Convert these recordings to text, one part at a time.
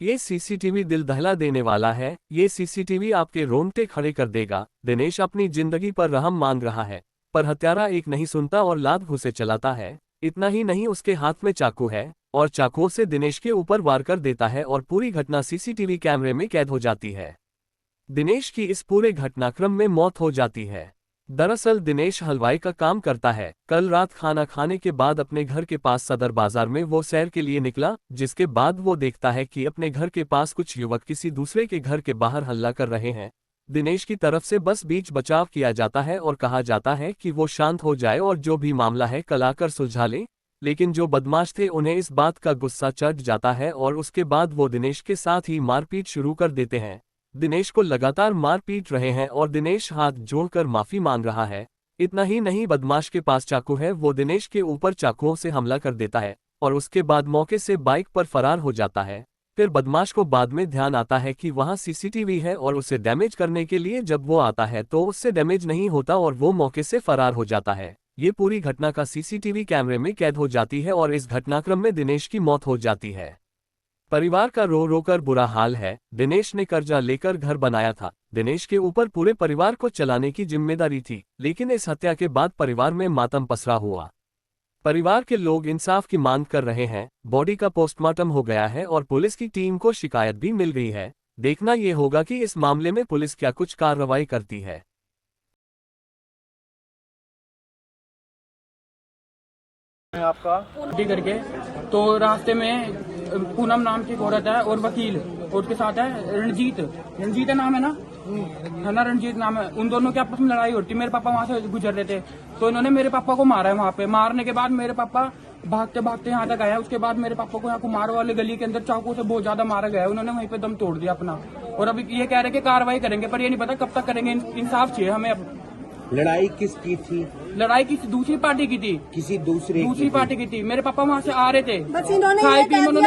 ये सीसीटीवी दिल दहला देने वाला है। ये सीसीटीवी आपके रोंगटे खड़े कर देगा। दिनेश अपनी जिंदगी पर रहम मांग रहा है, पर हत्यारा एक नहीं सुनता और लात घुसे चलाता है। इतना ही नहीं, उसके हाथ में चाकू है और चाकू से दिनेश के ऊपर वार कर देता है और पूरी घटना सीसीटीवी कैमरे में कैद हो जाती है। दिनेश की इस पूरे घटनाक्रम में मौत हो जाती है। दरअसल दिनेश हलवाई का काम करता है। कल रात खाना खाने के बाद अपने घर के पास सदर बाजार में वो सैर के लिए निकला, जिसके बाद वो देखता है कि अपने घर के पास कुछ युवक किसी दूसरे के घर के बाहर हल्ला कर रहे हैं। दिनेश की तरफ से बस बीच बचाव किया जाता है और कहा जाता है कि वो शांत हो जाए और जो भी मामला है कल आकर सुलझा ले, लेकिन जो बदमाश थे उन्हें इस बात का गुस्सा चढ़ जाता है और उसके बाद वो दिनेश के साथ ही मारपीट शुरू कर देते हैं। दिनेश को लगातार मार पीट रहे हैं और दिनेश हाथ जोड़कर माफी मांग रहा है। इतना ही नहीं, बदमाश के पास चाकू है, वो दिनेश के ऊपर चाकुओं से हमला कर देता है और उसके बाद मौके से बाइक पर फरार हो जाता है। फिर बदमाश को बाद में ध्यान आता है कि वहां सीसीटीवी है और उसे डैमेज करने के लिए जब वो आता है तो उससे डैमेज नहीं होता और वो मौके से फरार हो जाता है। ये पूरी घटना का सीसीटीवी कैमरे में कैद हो जाती है और इस घटनाक्रम में दिनेश की मौत हो जाती है। परिवार का रो रो कर बुरा हाल है। दिनेश ने कर्जा लेकर घर बनाया था। दिनेश के ऊपर पूरे परिवार को चलाने की जिम्मेदारी थी, लेकिन इस हत्या के बाद परिवार में मातम पसरा हुआ। परिवार के लोग इंसाफ की मांग कर रहे हैं। बॉडी का पोस्टमार्टम हो गया है और पुलिस की टीम को शिकायत भी मिल गई है। देखना ये होगा कि इस मामले में पुलिस क्या कुछ कार्रवाई करती है। आपका करके तो रास्ते में पूनम नाम की एक औरत है और वकील और उसके साथ है रंजीत है नाम है ना रंजीत नाम है। उन दोनों की आपस में लड़ाई होती। मेरे पापा वहां से गुजर रहे थे तो इन्होंने मेरे पापा को मारा है। वहां पे मारने के बाद मेरे पापा भागते भागते यहाँ तक आया। उसके बाद मेरे पापा को यहाँ कुमार वाले गली के अंदर चाकू से बहुत ज्यादा मारा गया है। उन्होंने वहीं पे दम तोड़ दिया अपना और अभी ये कह रहे कि कार्रवाई करेंगे, पर ये नहीं पता कब तक करेंगे। इंसाफ चाहिए हमें। लड़ाई किसकी थी? लड़ाई किसी दूसरी पार्टी की थी। किसी दूसरी पार्टी की थी। मेरे पापा वहाँ से आ रहे थे, बस इन्होंने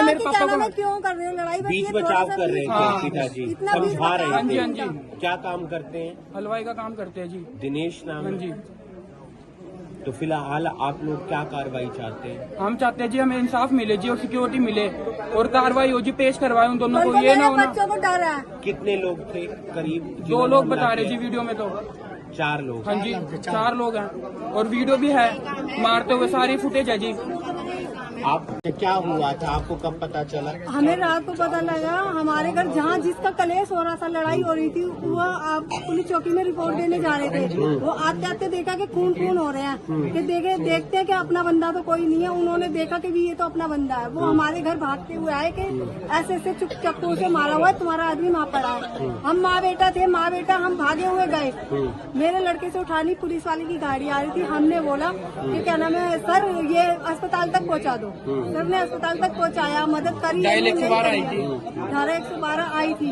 मेरे पापा को क्यों कर रहे हो लड़ाई? बीच बचाव कर रहे थे पिताजी, समझा रहे थे। हाँ जी। क्या काम करते हैं? हलवाई का काम करते हैं जी। दिनेश नाम है जी। तो फिलहाल आप लोग क्या कार्रवाई चाहते हैं? हम चाहते हैं जी हमें इंसाफ मिले जी और सिक्योरिटी मिले और कार्रवाई हो जी, पेश करवाए उन दोनों को। ये ना होना। बच्चों को डर है। कितने लोग थे? करीब 2 लोग बता रहे जी वीडियो में तो। 4 लोग। हाँ जी 4 लोग हैं और वीडियो भी है मारते हुए, सारी फुटेज है जी। आप क्या हुआ था? आपको कब पता चला? हमें रात को पता लगा। हमारे घर जहाँ जिसका कलेश हो रहा था, लड़ाई हो रही थी, वो आप पुलिस चौकी में रिपोर्ट देने जा रहे थे। वो आते आते देखा कि खून हो रहे हैं, कि देखते हैं कि अपना बंदा तो कोई नहीं है। उन्होंने देखा कि भी ये तो अपना बंदा है। वो हमारे घर भागते हुए आए कि ऐसे ऐसे चक्कू से मारा हुआ है, तुम्हारा आदमी वहाँ पड़ा है। हम माँ बेटा थे, हम भागे हुए गए। मेरे लड़के से उठानी पुलिस वाले की गाड़ी आ रही थी। हमने बोला कि क्या नाम है सर, ये अस्पताल तक पहुँचा दो। सर ने अस्पताल तक पहुंचाया, मदद करी। धारा 112 आई थी,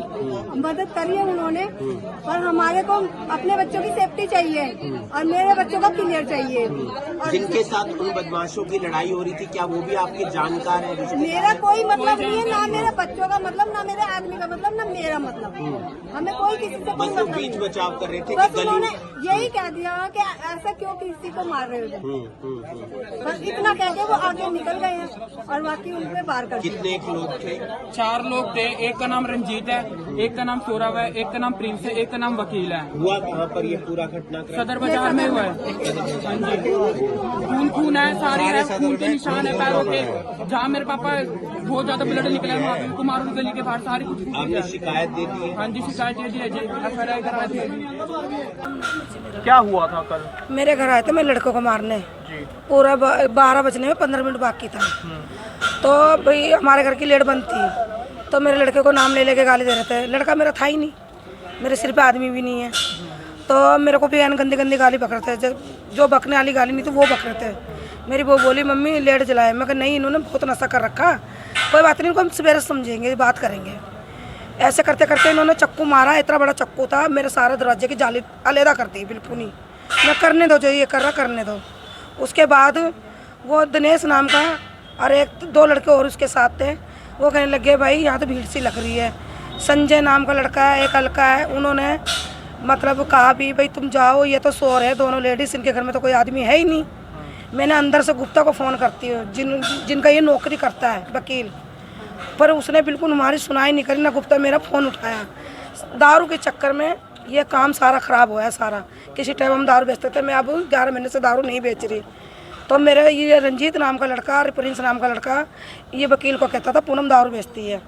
मदद करी है उन्होंने। पर हमारे को अपने बच्चों की सेफ्टी चाहिए और मेरे बच्चों का क्लियर चाहिए। और जिनके साथ उन बदमाशों की लड़ाई हो रही थी, क्या वो भी आपके जानकार है? मेरा कोई मतलब नहीं है, ना मेरे बच्चों का मतलब, ना मेरे आदमी का मतलब, ना मेरा मतलब। हमें कोई किसी से कोई मतलब बीच बचाव कर रहे थे। बस उन्होंने यही कह दिया कि ऐसा क्यों किसी को मार रहे हो। बस इतना कह के वो आगे निकल गए हैं और बाकी उन पे बार कर दिया। कितने लोग थे? 4 लोग थे। एक का नाम रंजीत है, एक का नाम सौरभ है, एक का नाम प्रिंस है, एक का नाम वकील है। हुआ कहाँ पर ये पूरा घटनाक्रम? सदर बाजार में हुआ है। हाँ जी खून है, सारी है, खून के निशान है पैरों के। जहाँ मेरे पापा बहुत ज्यादा ब्लड निकला है वहाँ पे कुमार गली के बाहर सारी कुछ। आपने शिकायत दे दी है? हाँ जी शिकायत दे दी है जी, FIR करवा दी है। क्या हुआ था कल? मेरे घर आए थे मैं लड़कों को मारने। पूरा 12 बजने में 15 मिनट बाकी था। तो भाई हमारे घर की लेट बंद थी, तो मेरे लड़के को नाम ले लेके गाली दे रहे थे। लड़का मेरा था ही नहीं, मेरे सिर पे आदमी भी नहीं है। तो मेरे को भी गंदी गंदी गाली बक रहे थे। जो बकने वाली गाली नहीं थी वो बक रहे थे। मेरी वो बोली मम्मी लेट जलाए। मैं कहा नहीं, इन्होंने बहुत नशा कर रखा, कोई बात नहीं, इनको हम सवेरे समझेंगे, बात करेंगे। ऐसे करते करते इन्होंने चक्कू मारा। इतना बड़ा चक्कू था, मेरे सारे दरवाजे की जाली अलहदा कर दी बिल्कुल ही। मैं करने दो, जो ये कर रहा करने दो। उसके बाद वो दिनेश नाम का और 1-2 लड़के और उसके साथ थे। वो कहने लगे भाई यहाँ तो भीड़ सी लग रही है। संजय नाम का लड़का है, एक अलका है। उन्होंने मतलब कहा भी भाई तुम जाओ, ये तो सो रहे हैं दोनों लेडीज़, इनके घर में तो कोई आदमी है ही नहीं। मैंने अंदर से गुप्ता को फ़ोन करती हूँ, जिनका ये नौकरी करता है वकील। पर उसने बिल्कुल हमारी सुनाई नहीं करी, ना गुप्ता मेरा फ़ोन उठाया। दारू के चक्कर में ये काम सारा ख़राब हुआ है सारा। किसी टाइम हम दारू बेचते थे, मैं अब 11 महीने से दारू नहीं बेच रही। तो मेरे ये रंजीत नाम का लड़का, प्रिंस नाम का लड़का, ये वकील को कहता था पूनम दारू बेचती है।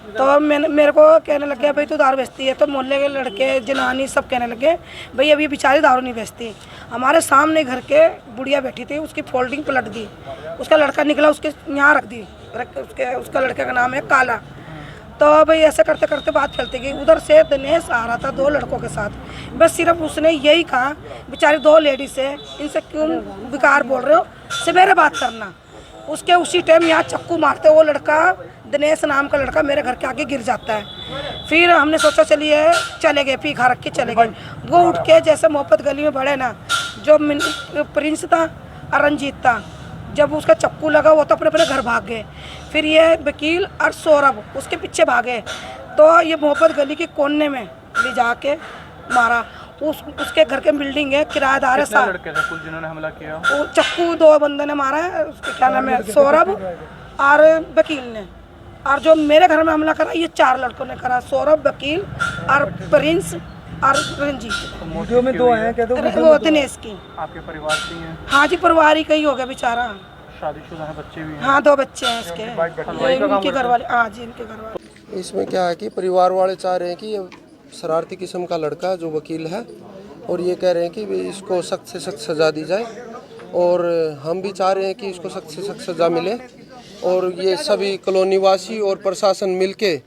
तो मेरे को कहने लग गया भाई तू दारू बेचती है। तो मोहल्ले के लड़के जनानी सब कहने लगे भाई अभी बेचारी दारू नहीं बेचती। हमारे सामने घर के बुढ़िया बैठी थी, उसकी फोल्डिंग पलट दी, उसका लड़का निकला उसके यहाँ रख दी, उसका लड़के का नाम है काला। तो भाई ऐसे करते करते बात फैलती गई। उधर से दिनेश आ रहा था 2 लड़कों के साथ, बस सिर्फ उसने यही कहा बेचारी 2 लेडीज है, इनसे क्यों बेकार बोल रहे हो, सवेरे बात करना। उसके उसी टाइम यहाँ चक्कू मारते वो लड़का, दिनेश नाम का लड़का, मेरे घर के आगे गिर जाता है। फिर हमने सोचा चलिए चले गए, पी खा रख के चले गए। वो उठ के जैसे मोहब्बत गली में बढ़े ना, जो प्रिंस था और रंजीत था, जब उसका चक्कू लगा वो तो अपने अपने घर भाग गए। फिर ये वकील और सौरभ उसके पीछे भागे, तो ये मोहब्बत गली के कोने में ले जाके मारा। उसके घर के बिल्डिंग है, किराएदार है साहब। लड़के थे कुल जिन्होंने हमला किया? वो चक्कू 2 बंदे ने मारा है, उसके क्या नाम है, सौरभ और वकील ने। और जो मेरे घर में हमला करा ये 4 लड़कों ने करा, सौरभ, वकील और प्रिंस और रंजीत। वीडियो में 2 हैं क्या? वो दिनेश की। आपके परिवार से हैं? हाँ जी, परिवार ही का ही हो गया बेचारा। शादीशुदा है, बच्चे भी हैं? हाँ 2 बच्चे हैं इसके, इनके घर वाले। हाँ जी, इनके घर वाले। इसमें क्या है कि परिवार वाले चाह रहे हैं कि ये शरारती किस्म का लड़का जो वकील है, और ये कह रहे हैं कि इसको सख्त से सख्त सज़ा दी जाए, और हम भी चाह रहे हैं कि इसको सख्त से सख्त सज़ा मिले, और ये सभी कॉलोनी वासी और प्रशासन मिलके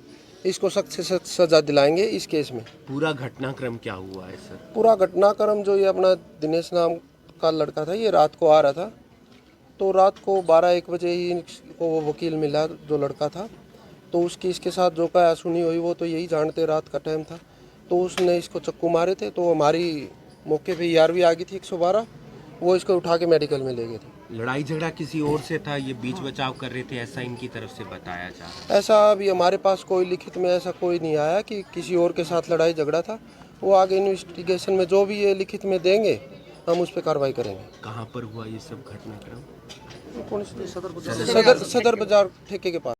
इसको सख्त से सख्त सज़ा दिलाएंगे इस केस में। पूरा घटनाक्रम क्या हुआ है सर? पूरा घटनाक्रम जो ये अपना दिनेश नाम का लड़का था, ये रात को आ रहा था, तो रात को 12-1 बजे ही को वो वकील मिला जो लड़का था। तो उसकी इसके साथ जो कहा सुनी हुई वो तो यही जानते, रात का टाइम था, तो उसने इसको चक्कू मारे थे। तो हमारी मौके पे ERV आ गई थी 112, वो इसको उठा के मेडिकल में ले गए थे। लड़ाई झगड़ा किसी और से था, ये बीच बचाव कर रहे थे, ऐसा इनकी तरफ से बताया जा रहा है। ऐसा अभी हमारे पास कोई लिखित में ऐसा कोई नहीं आया कि किसी और के साथ लड़ाई झगड़ा था। वो आगे इन्वेस्टिगेशन में जो भी ये लिखित में देंगे हम उस पर कार्रवाई करेंगे। कहाँ पर हुआ ये सब घटनाक्रम? सदर बाजार ठेके के पास।